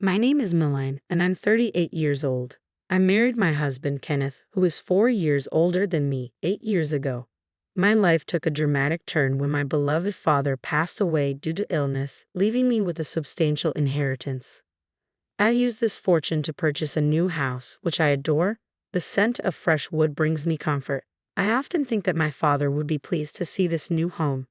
My name is Milline, and I'm 38 years old. I married my husband, Kenneth, who is 4 years older than me, 8 years ago. My life took a dramatic turn when my beloved father passed away due to illness, leaving me with a substantial inheritance. I used this fortune to purchase a new house, which I adore. The scent of fresh wood brings me comfort. I often think that my father would be pleased to see this new home.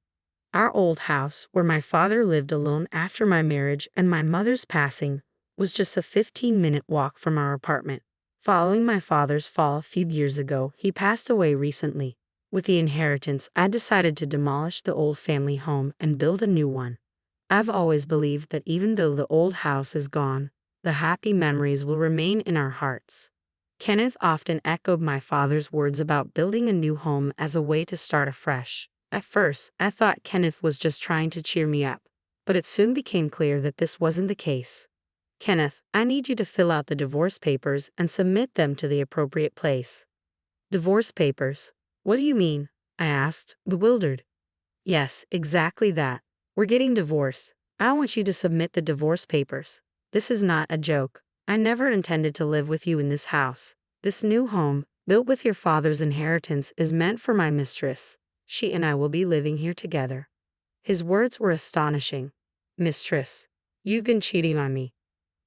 Our old house, where my father lived alone after my marriage and my mother's passing, was just a 15-minute walk from our apartment. Following my father's fall a few years ago, he passed away recently. With the inheritance, I decided to demolish the old family home and build a new one. I've always believed that even though the old house is gone, the happy memories will remain in our hearts. Kenneth often echoed my father's words about building a new home as a way to start afresh. At first, I thought Kenneth was just trying to cheer me up, but it soon became clear that this wasn't the case. Kenneth, I need you to fill out the divorce papers and submit them to the appropriate place. Divorce papers? What do you mean? I asked, bewildered. Yes, exactly that. We're getting divorced. I want you to submit the divorce papers. This is not a joke. I never intended to live with you in this house. This new home, built with your father's inheritance, is meant for my mistress. She and I will be living here together. His words were astonishing. Mistress, you've been cheating on me.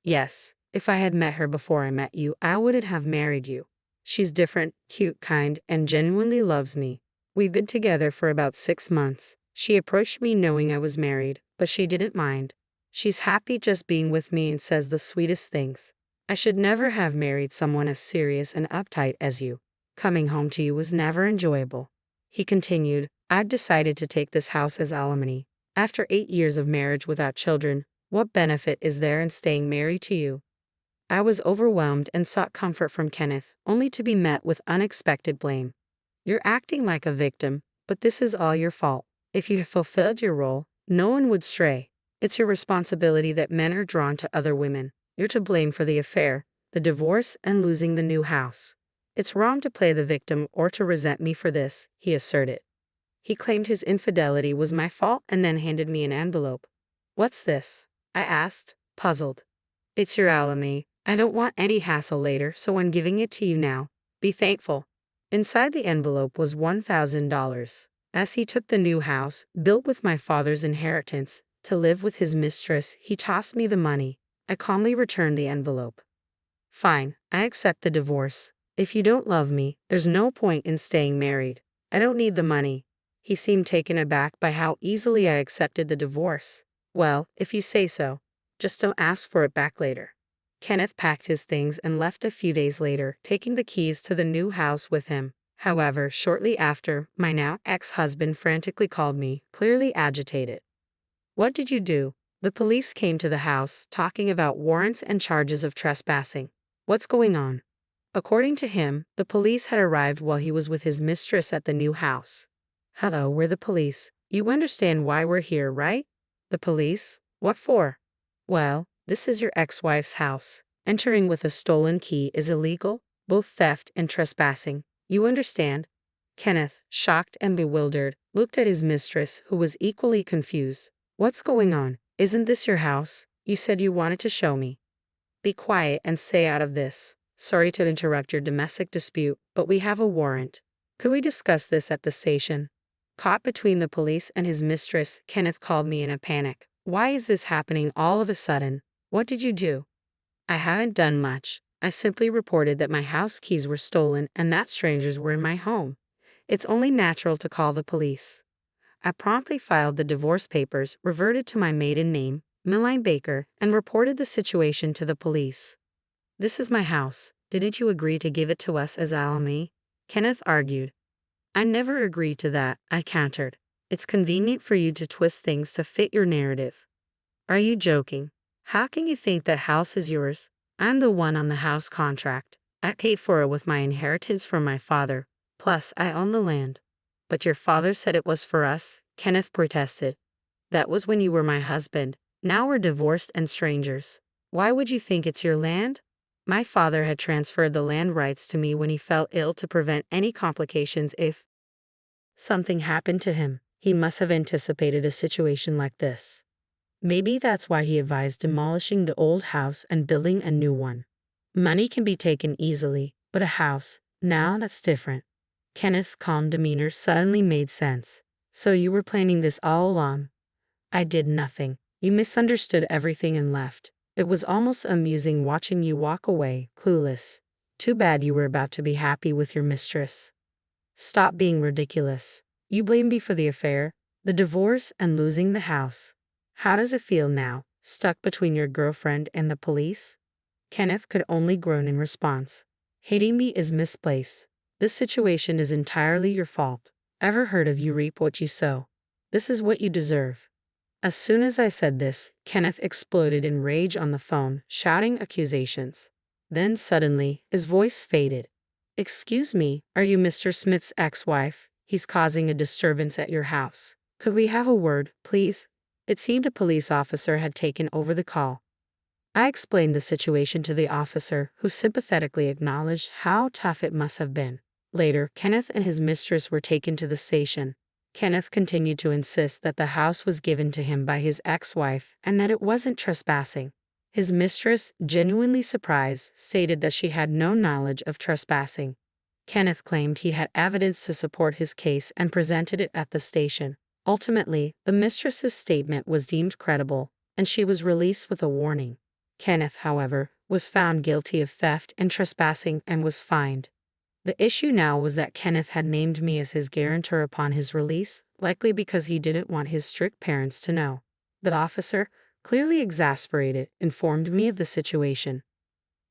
Yes, if I had met her before I met you, I wouldn't have married you. She's different, cute, kind, and genuinely loves me. We've been together for about 6 months. She approached me knowing I was married, but she didn't mind. She's happy just being with me and says the sweetest things. I should never have married someone as serious and uptight as you. Coming home to you was never enjoyable. He continued, I've decided to take this house as alimony. After 8 years of marriage without children, what benefit is there in staying married to you? I was overwhelmed and sought comfort from Kenneth, only to be met with unexpected blame. You're acting like a victim, but this is all your fault. If you had fulfilled your role, no one would stray. It's your responsibility that men are drawn to other women. You're to blame for the affair, the divorce, and losing the new house. It's wrong to play the victim or to resent me for this, he asserted. He claimed his infidelity was my fault and then handed me an envelope. What's this? I asked, puzzled. It's your alimony. I don't want any hassle later, so I'm giving it to you now. Be thankful. Inside the envelope was $1,000. As he took the new house, built with my father's inheritance, to live with his mistress, he tossed me the money. I calmly returned the envelope. Fine, I accept the divorce. If you don't love me, there's no point in staying married. I don't need the money. He seemed taken aback by how easily I accepted the divorce. Well, if you say so. Just don't ask for it back later. Kenneth packed his things and left a few days later, taking the keys to the new house with him. However, shortly after, my now ex-husband frantically called me, clearly agitated. What did you do? The police came to the house, talking about warrants and charges of trespassing. What's going on? According to him, the police had arrived while he was with his mistress at the new house. Hello, we're the police. You understand why we're here, right? The police? What for? Well, this is your ex-wife's house. Entering with a stolen key is illegal, both theft and trespassing. You understand? Kenneth, shocked and bewildered, looked at his mistress, who was equally confused. What's going on? Isn't this your house? You said you wanted to show me. Be quiet and stay out of this. Sorry to interrupt your domestic dispute, but we have a warrant. Could we discuss this at the station? Caught between the police and his mistress, Kenneth called me in a panic. Why is this happening all of a sudden? What did you do? I haven't done much. I simply reported that my house keys were stolen and that strangers were in my home. It's only natural to call the police. I promptly filed the divorce papers, reverted to my maiden name, Milline Baker, and reported the situation to the police. This is my house. Didn't you agree to give it to us as alimony? Kenneth argued. I never agreed to that, I countered. It's convenient for you to twist things to fit your narrative. Are you joking? How can you think that house is yours? I'm the one on the house contract. I paid for it with my inheritance from my father. Plus, I own the land. But your father said it was for us, Kenneth protested. That was when you were my husband. Now we're divorced and strangers. Why would you think it's your land? My father had transferred the land rights to me when he fell ill to prevent any complications if something happened to him. He must have anticipated a situation like this. Maybe that's why he advised demolishing the old house and building a new one. Money can be taken easily, but a house, now that's different. Kenneth's calm demeanor suddenly made sense. So you were planning this all along? I did nothing. You misunderstood everything and left. It was almost amusing watching you walk away, clueless. Too bad you were about to be happy with your mistress. Stop being ridiculous. You blamed me for the affair, the divorce, and losing the house. How does it feel now, stuck between your girlfriend and the police? Kenneth could only groan in response. Hating me is misplaced. This situation is entirely your fault. Ever heard of you reap what you sow? This is what you deserve. As soon as I said this, Kenneth exploded in rage on the phone, shouting accusations. Then suddenly, his voice faded. Excuse me, are you Mr. Smith's ex-wife? He's causing a disturbance at your house. Could we have a word, please? It seemed a police officer had taken over the call. I explained the situation to the officer, who sympathetically acknowledged how tough it must have been. Later, Kenneth and his mistress were taken to the station. Kenneth continued to insist that the house was given to him by his ex-wife and that it wasn't trespassing. His mistress, genuinely surprised, stated that she had no knowledge of trespassing. Kenneth claimed he had evidence to support his case and presented it at the station. Ultimately, the mistress's statement was deemed credible, and she was released with a warning. Kenneth, however, was found guilty of theft and trespassing and was fined. The issue now was that Kenneth had named me as his guarantor upon his release, likely because he didn't want his strict parents to know. The officer, clearly exasperated, informed me of the situation.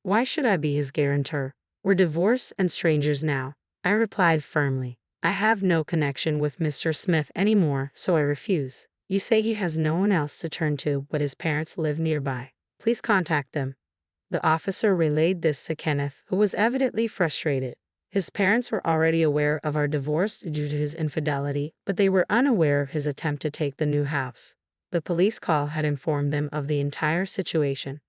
Why should I be his guarantor? We're divorced and strangers now, I replied firmly. I have no connection with Mr. Smith anymore, so I refuse. You say he has no one else to turn to, but his parents live nearby. Please contact them. The officer relayed this to Kenneth, who was evidently frustrated. His parents were already aware of our divorce due to his infidelity, but they were unaware of his attempt to take the new house. The police call had informed them of the entire situation.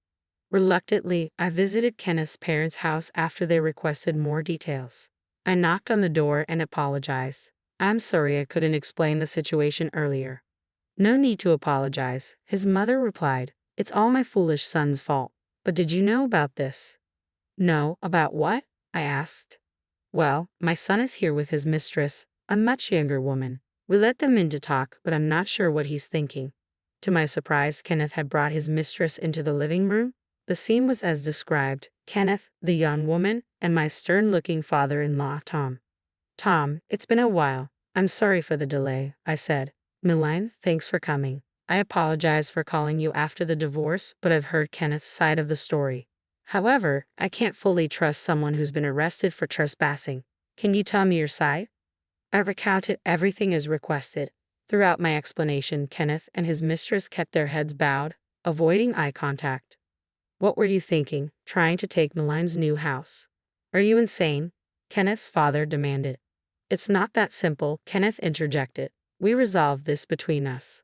Reluctantly, I visited Kenneth's parents' house after they requested more details. I knocked on the door and apologized. I'm sorry I couldn't explain the situation earlier. No need to apologize, his mother replied. It's all my foolish son's fault. But did you know about this? No, about what? I asked. Well, my son is here with his mistress, a much younger woman. We let them in to talk, but I'm not sure what he's thinking. To my surprise, Kenneth had brought his mistress into the living room. The scene was as described: Kenneth, the young woman, and my stern-looking father-in-law, Tom. Tom, it's been a while. I'm sorry for the delay, I said. Milan, thanks for coming. I apologize for calling you after the divorce, but I've heard Kenneth's side of the story. However, I can't fully trust someone who's been arrested for trespassing. Can you tell me your side? I recounted everything as requested. Throughout my explanation, Kenneth and his mistress kept their heads bowed, avoiding eye contact. What were you thinking, trying to take Milan's new house? Are you insane? Kenneth's father demanded. It's not that simple, Kenneth interjected. We resolved this between us.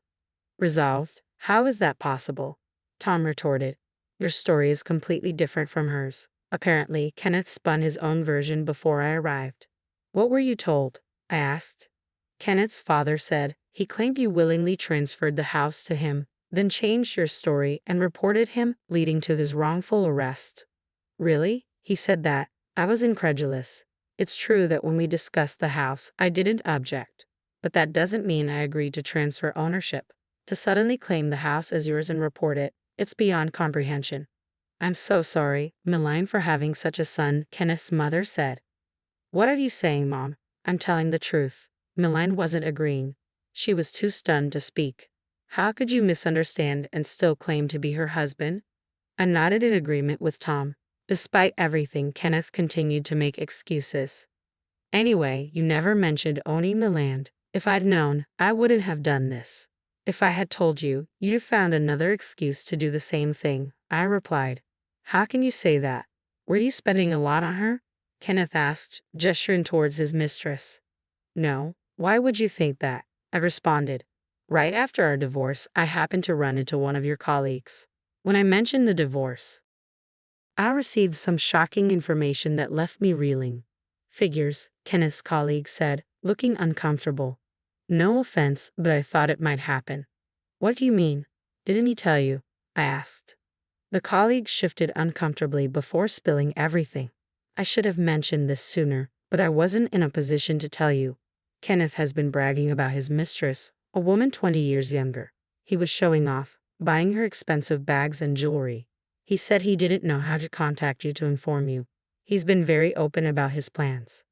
Resolved? How is that possible? Tom retorted. Your story is completely different from hers. Apparently, Kenneth spun his own version before I arrived. What were you told? I asked. Kenneth's father said he claimed you willingly transferred the house to him, then changed your story and reported him, leading to his wrongful arrest. Really? He said that. I was incredulous. It's true that when we discussed the house, I didn't object. But that doesn't mean I agreed to transfer ownership. To suddenly claim the house as yours and report it, it's beyond comprehension. I'm so sorry, Milan, for having such a son, Kenneth's mother said. What are you saying, Mom? I'm telling the truth. Milan wasn't agreeing. She was too stunned to speak. How could you misunderstand and still claim to be her husband? I nodded in agreement with Tom. Despite everything, Kenneth continued to make excuses. Anyway, you never mentioned owning the land. If I'd known, I wouldn't have done this. If I had told you, you'd have found another excuse to do the same thing, I replied. How can you say that? Were you spending a lot on her? Kenneth asked, gesturing towards his mistress. No, why would you think that? I responded. Right after our divorce, I happened to run into one of your colleagues. When I mentioned the divorce, I received some shocking information that left me reeling. Figures, Kenneth's colleague said, looking uncomfortable. No offense, but I thought it might happen. What do you mean? Didn't he tell you? I asked. The colleague shifted uncomfortably before spilling everything. I should have mentioned this sooner, but I wasn't in a position to tell you. Kenneth has been bragging about his mistress, a woman 20 years younger. He was showing off, buying her expensive bags and jewelry. He said he didn't know how to contact you to inform you. He's been very open about his plans.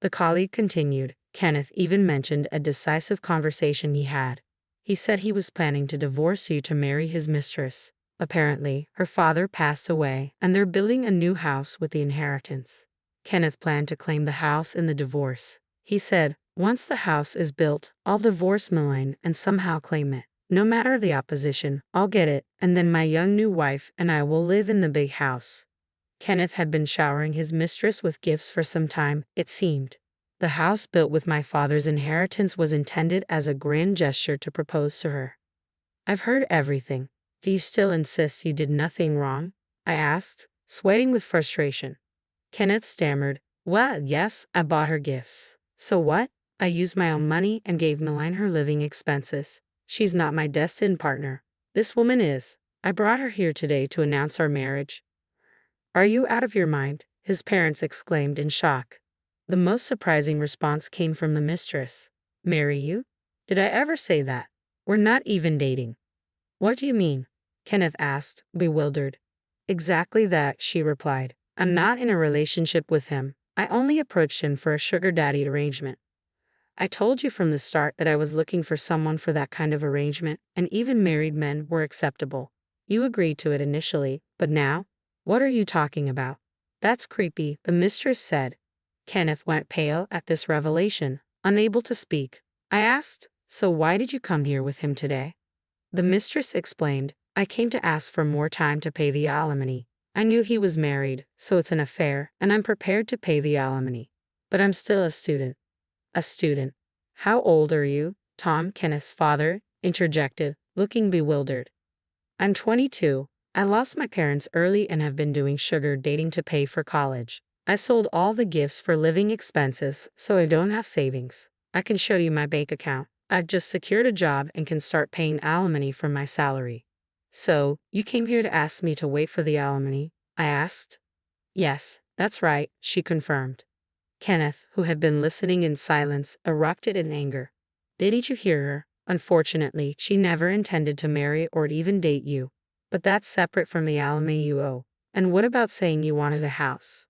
The colleague continued. Kenneth even mentioned a decisive conversation he had. He said he was planning to divorce you to marry his mistress. Apparently, her father passed away, and they're building a new house with the inheritance. Kenneth planned to claim the house in the divorce. He said, once the house is built, I'll divorce Milan and somehow claim it. No matter the opposition, I'll get it, and then my young new wife and I will live in the big house. Kenneth had been showering his mistress with gifts for some time, it seemed. The house built with my father's inheritance was intended as a grand gesture to propose to her. I've heard everything. Do you still insist you did nothing wrong? I asked, sweating with frustration. Kenneth stammered, well, yes, I bought her gifts. So what? I used my own money and gave Milan her living expenses. She's not my destined partner. This woman is. I brought her here today to announce our marriage. Are you out of your mind? His parents exclaimed in shock. The most surprising response came from the mistress. Marry you? Did I ever say that? We're not even dating. What do you mean? Kenneth asked, bewildered. Exactly that, she replied. I'm not in a relationship with him. I only approached him for a sugar daddy arrangement. I told you from the start that I was looking for someone for that kind of arrangement, and even married men were acceptable. You agreed to it initially, but now? What are you talking about? That's creepy, the mistress said. Kenneth went pale at this revelation, unable to speak. I asked, so why did you come here with him today? The mistress explained, I came to ask for more time to pay the alimony. I knew he was married, so it's an affair, and I'm prepared to pay the alimony. But I'm still a student. A student. How old are you? Tom, Kenneth's father, interjected, looking bewildered. I'm 22. I lost my parents early and have been doing sugar dating to pay for college. I sold all the gifts for living expenses, so I don't have savings. I can show you my bank account. I've just secured a job and can start paying alimony from my salary. So, you came here to ask me to wait for the alimony? I asked. Yes, that's right, she confirmed. Kenneth, who had been listening in silence, erupted in anger. Didn't you hear her? Unfortunately, she never intended to marry or even date you. But that's separate from the alimony you owe. And what about saying you wanted a house?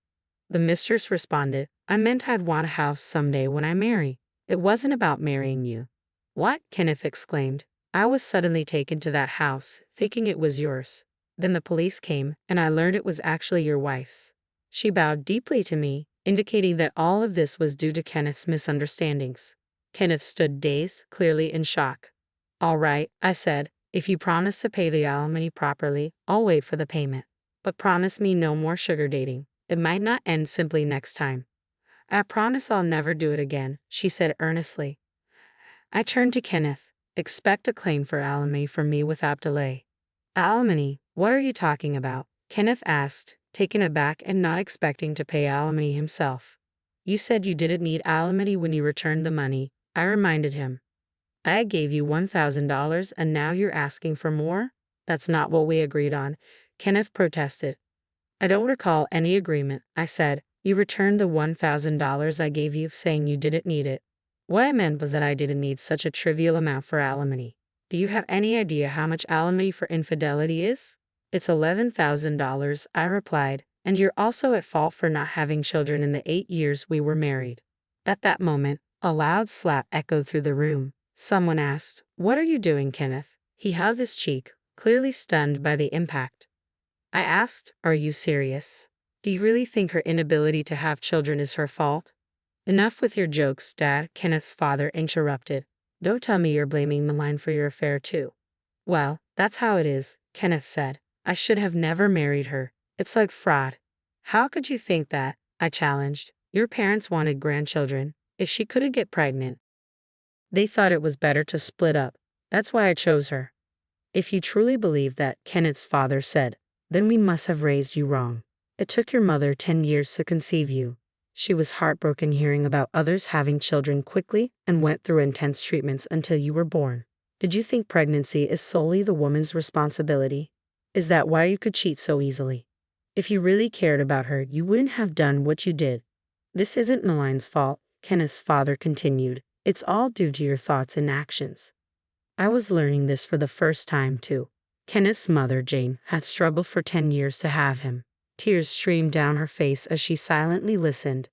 The mistress responded, I meant I'd want a house someday when I marry. It wasn't about marrying you. What? Kenneth exclaimed. I was suddenly taken to that house, thinking it was yours. Then the police came, and I learned it was actually your wife's. She bowed deeply to me, indicating that all of this was due to Kenneth's misunderstandings. Kenneth stood dazed, clearly in shock. All right, I said, if you promise to pay the alimony properly, I'll wait for the payment. But promise me no more sugar dating. It might not end simply next time. I promise I'll never do it again, she said earnestly. I turned to Kenneth. Expect a claim for alimony from me without delay. Alimony? What are you talking about? Kenneth asked, taken aback and not expecting to pay alimony himself. You said you didn't need alimony when you returned the money, I reminded him. I gave you $1,000 and now you're asking for more? That's not what we agreed on, Kenneth protested. I don't recall any agreement, I said. You returned the $1,000 I gave you saying you didn't need it. What I meant was that I didn't need such a trivial amount for alimony. Do you have any idea how much alimony for infidelity is? It's $11,000, I replied, and you're also at fault for not having children in the 8 years we were married. At that moment, a loud slap echoed through the room. Someone asked, What are you doing, Kenneth? He held his cheek, clearly stunned by the impact. I asked, Are you serious? Do you really think her inability to have children is her fault? Enough with your jokes, Dad, Kenneth's father interrupted. Don't tell me you're blaming Milan for your affair too. Well, that's how it is, Kenneth said. I should have never married her. It's like fraud. How could you think that? I challenged. Your parents wanted grandchildren. If she couldn't get pregnant, they thought it was better to split up. That's why I chose her. If you truly believe that, Kenneth's father said, then we must have raised you wrong. It took your mother 10 years to conceive you. She was heartbroken hearing about others having children quickly and went through intense treatments until you were born. Did you think pregnancy is solely the woman's responsibility? Is that why you could cheat so easily? If you really cared about her, you wouldn't have done what you did. This isn't Maline's fault, Kenneth's father continued. It's all due to your thoughts and actions. I was learning this for the first time, too. Kenneth's mother, Jane, had struggled for 10 years to have him. Tears streamed down her face as she silently listened.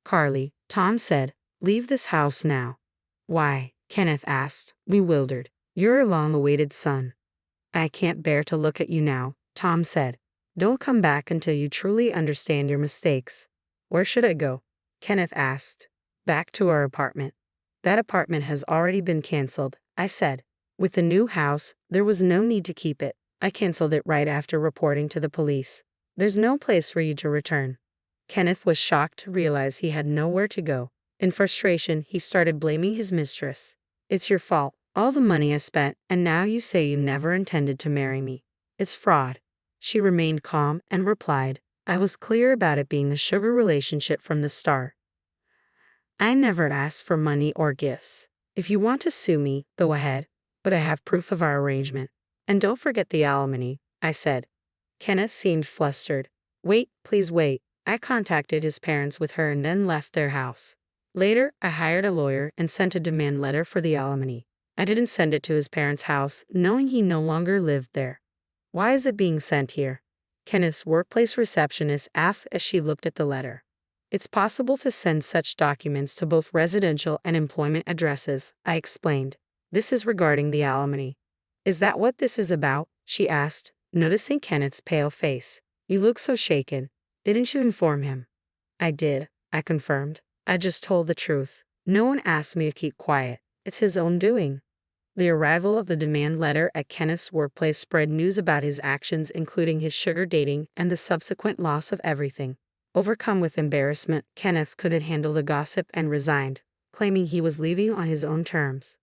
Carly, Tom said, leave this house now. Why? Kenneth asked, bewildered. You're a long-awaited son. I can't bear to look at you now, Tom said. Don't come back until you truly understand your mistakes. Where should I go? Kenneth asked. Back to our apartment. That apartment has already been canceled, I said. With the new house, there was no need to keep it. I canceled it right after reporting to the police. There's no place for you to return. Kenneth was shocked to realize he had nowhere to go. In frustration, he started blaming his mistress. It's your fault. All the money I spent, and now you say you never intended to marry me. It's fraud. She remained calm and replied, I was clear about it being a sugar relationship from the start. I never asked for money or gifts. If you want to sue me, go ahead, but I have proof of our arrangement. And don't forget the alimony, I said. Kenneth seemed flustered. Wait, please wait. I contacted his parents with her and then left their house. Later, I hired a lawyer and sent a demand letter for the alimony. I didn't send it to his parents' house, knowing he no longer lived there. Why is it being sent here? Kenneth's workplace receptionist asked as she looked at the letter. It's possible to send such documents to both residential and employment addresses, I explained. This is regarding the alimony. Is that what this is about? She asked, noticing Kenneth's pale face. You look so shaken. Didn't you inform him? I did, I confirmed. I just told the truth. No one asked me to keep quiet. It's his own doing. The arrival of the demand letter at Kenneth's workplace spread news about his actions, including his sugar dating and the subsequent loss of everything. Overcome with embarrassment, Kenneth couldn't handle the gossip and resigned, claiming he was leaving on his own terms.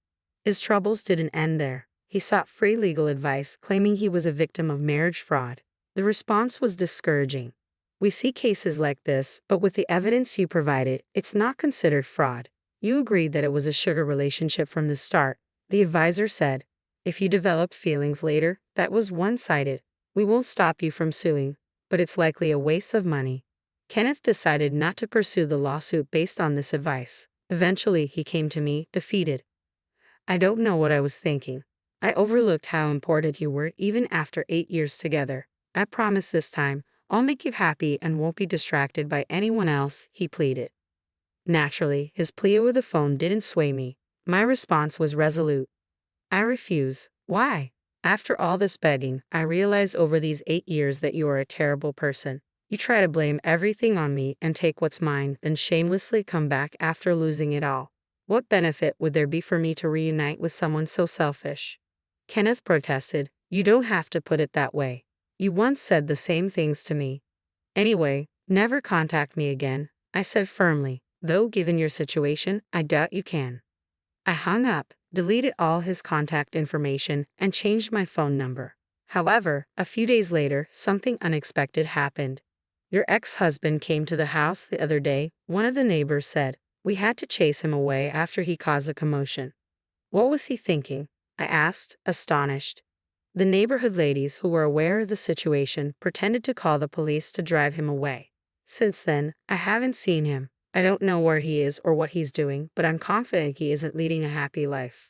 His troubles didn't end there. He sought free legal advice, claiming he was a victim of marriage fraud. The response was discouraging. We see cases like this, but with the evidence you provided, it's not considered fraud. You agreed that it was a sugar relationship from the start, the advisor said. If you developed feelings later, that was one-sided. We won't stop you from suing, but it's likely a waste of money. Kenneth decided not to pursue the lawsuit based on this advice. Eventually, he came to me, defeated. I don't know what I was thinking. I overlooked how important you were even after 8 years together. I promise this time, I'll make you happy and won't be distracted by anyone else, he pleaded. Naturally, his plea over the phone didn't sway me. My response was resolute. I refuse. Why? After all this begging, I realized over these 8 years that you are a terrible person. You try to blame everything on me and take what's mine, then shamelessly come back after losing it all. What benefit would there be for me to reunite with someone so selfish? Kenneth protested. You don't have to put it that way. You once said the same things to me. Anyway, never contact me again, I said firmly, though given your situation, I doubt you can. I hung up, deleted all his contact information, and changed my phone number. However, a few days later, something unexpected happened. Your ex-husband came to the house the other day, one of the neighbors said. We had to chase him away after he caused a commotion. What was he thinking? I asked, astonished. The neighborhood ladies who were aware of the situation pretended to call the police to drive him away. Since then, I haven't seen him. I don't know where he is or what he's doing, but I'm confident he isn't leading a happy life.